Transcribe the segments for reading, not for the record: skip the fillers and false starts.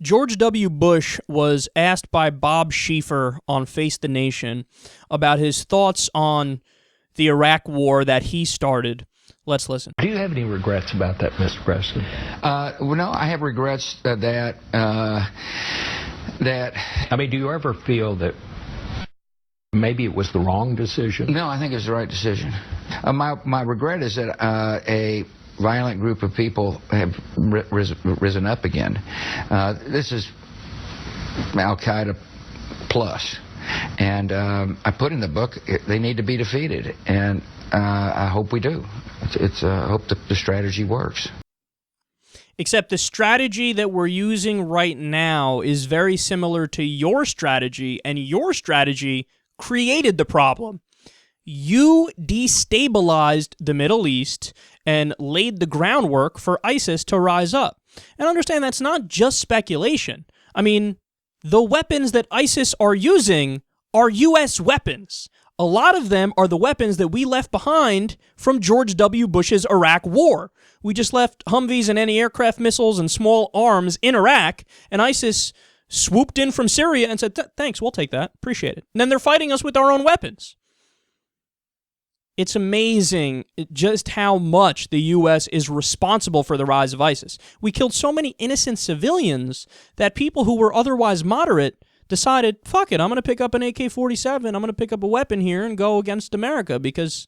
George W. Bush was asked by Bob Schieffer on Face the Nation about his thoughts on the Iraq War that he started. Let's listen. Do you have any regrets about that, Mr. President? Well, no, I have regrets that. I mean, do you ever feel that maybe it was the wrong decision? No, I think it was the right decision. My regret is that a violent group of people have risen up again. This is al-qaeda plus. And I put in the book, they need to be defeated. And I hope we do. I hope the strategy works. Except the strategy that we're using right now is very similar to your strategy, and your strategy created the problem. You destabilized the Middle East and laid the groundwork for ISIS to rise up. And understand that's not just speculation. I mean, the weapons that ISIS are using are U.S. weapons. A lot of them are the weapons that we left behind from George W. Bush's Iraq War. We just left Humvees and anti-aircraft missiles and small arms in Iraq, and ISIS swooped in from Syria and said, thanks, we'll take that, appreciate it. And then they're fighting us with our own weapons. It's amazing just how much the U.S. is responsible for the rise of ISIS. We killed so many innocent civilians that people who were otherwise moderate decided, fuck it, I'm going to pick up an AK-47, I'm going to pick up a weapon here and go against America because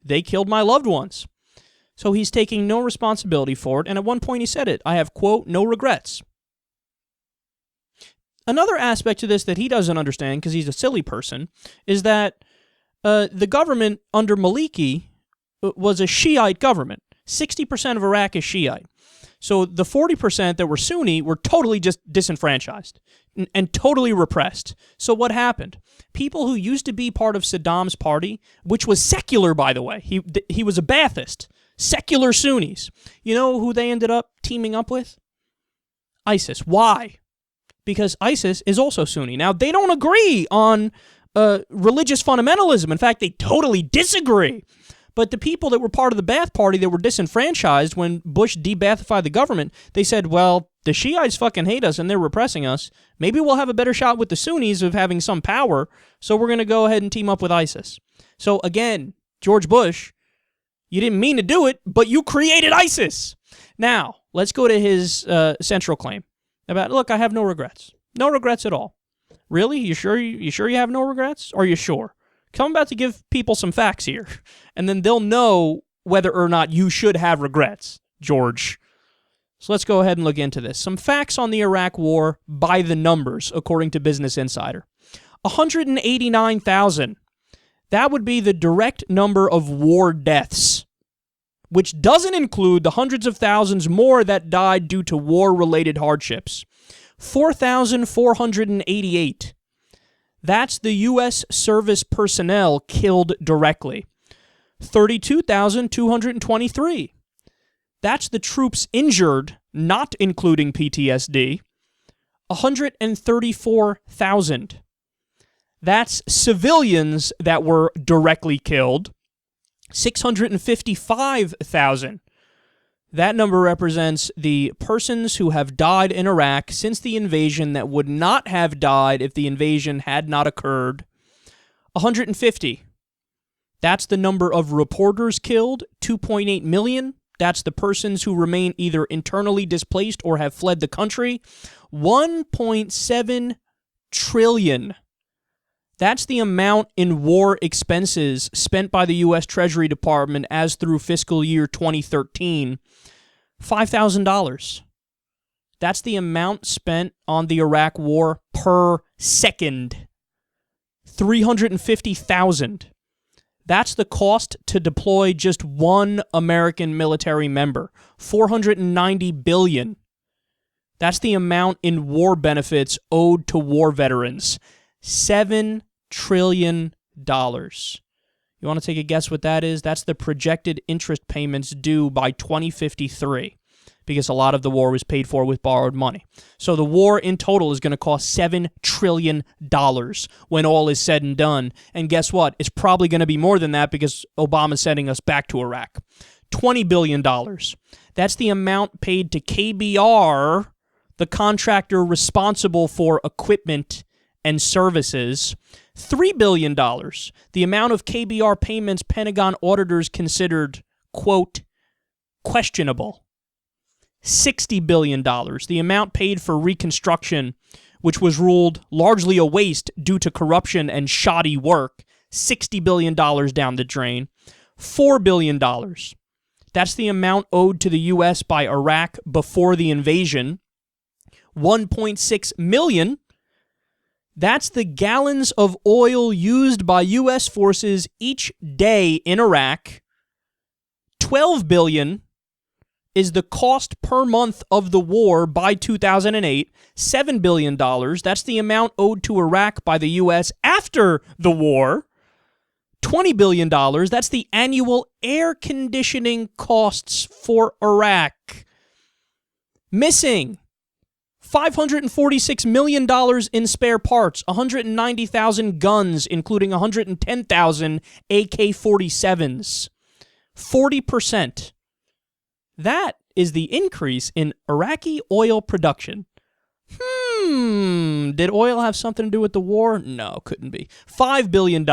they killed my loved ones. So he's taking no responsibility for it, and at one point he said it, I have, quote, no regrets. Another aspect to this that he doesn't understand, because he's a silly person, is that the government under Maliki was a Shiite government. 60% of Iraq is Shiite. So the 40% that were Sunni were totally just disenfranchised and totally repressed. So what happened? People who used to be part of Saddam's party, which was secular, by the way, he was a Ba'athist, secular Sunnis. You know who they ended up teaming up with? ISIS. Why? Because ISIS is also Sunni. Now, they don't agree on religious fundamentalism. In fact, they totally disagree. But the people that were part of the Ba'ath Party that were disenfranchised when Bush de-Ba'athified the government, they said, well, the Shiites fucking hate us and they're repressing us. Maybe we'll have a better shot with the Sunnis of having some power, so we're going to go ahead and team up with ISIS. So again, George Bush, you didn't mean to do it, but you created ISIS. Now, let's go to his central claim about, look, I have no regrets. No regrets at all. Really? You sure you have no regrets? Are you sure? I'm about to give people some facts here, and then they'll know whether or not you should have regrets, George. So let's go ahead and look into this. Some facts on the Iraq War by the numbers, according to Business Insider. 189,000. That would be the direct number of war deaths, which doesn't include the hundreds of thousands more that died due to war-related hardships. 4,488. That's the U.S. service personnel killed directly. 32,223. That's the troops injured, not including PTSD. 134,000. That's civilians that were directly killed. 655,000. That number represents the persons who have died in Iraq since the invasion that would not have died if the invasion had not occurred. 150. That's the number of reporters killed. 2.8 million. That's the persons who remain either internally displaced or have fled the country. 1.7 trillion. That's the amount in war expenses spent by the U.S. Treasury Department as through fiscal year 2013. $5,000. That's the amount spent on the Iraq War per second. 350,000. That's the cost to deploy just one American military member. $490 billion. That's the amount in war benefits owed to war veterans. $7 trillion. You want to take a guess what that is? That's the projected interest payments due by 2053, because a lot of the war was paid for with borrowed money. So the war in total is going to cost $7 trillion when all is said and done. And guess what? It's probably going to be more than that because Obama's sending us back to Iraq. $20 billion. That's the amount paid to KBR, the contractor responsible for equipment and services. $3 billion, the amount of KBR payments Pentagon auditors considered, quote, questionable. $60 billion, the amount paid for reconstruction, which was ruled largely a waste due to corruption and shoddy work. $60 billion down the drain. $4 billion. That's the amount owed to the U.S. by Iraq before the invasion. 1.6 million. That's the gallons of oil used by U.S. forces each day in Iraq. 12 billion is the cost per month of the war by 2008. $7 billion, that's the amount owed to Iraq by the U.S. after the war. $20 billion, that's the annual air conditioning costs for Iraq. Missing $546 million in spare parts, 190,000 guns, including 110,000 AK-47s. 40%. That is the increase in Iraqi oil production. Did oil have something to do with the war? No, couldn't be. $5 billion.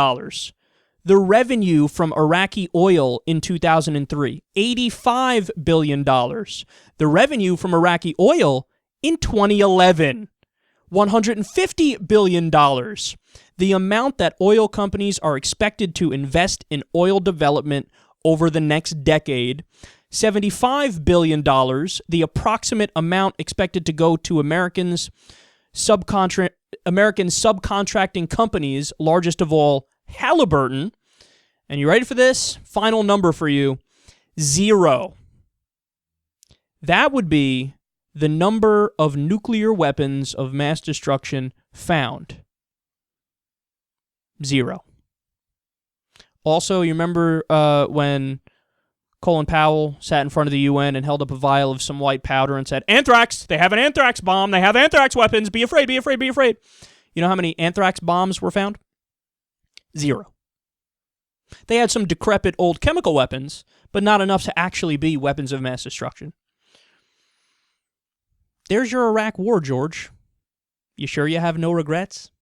The revenue from Iraqi oil in 2003, $85 billion. The revenue from Iraqi oil in 2011, $150 billion. The amount that oil companies are expected to invest in oil development over the next decade. $75 billion, the approximate amount expected to go to American subcontracting companies, largest of all, Halliburton. And you ready for this? Final number for you, 0. That would be the number of nuclear weapons of mass destruction found. 0. Also, you remember when Colin Powell sat in front of the UN and held up a vial of some white powder and said, anthrax, they have an anthrax bomb, they have anthrax weapons, be afraid, be afraid, be afraid. You know how many anthrax bombs were found? 0. They had some decrepit old chemical weapons, but not enough to actually be weapons of mass destruction. There's your Iraq war, George. You sure you have no regrets?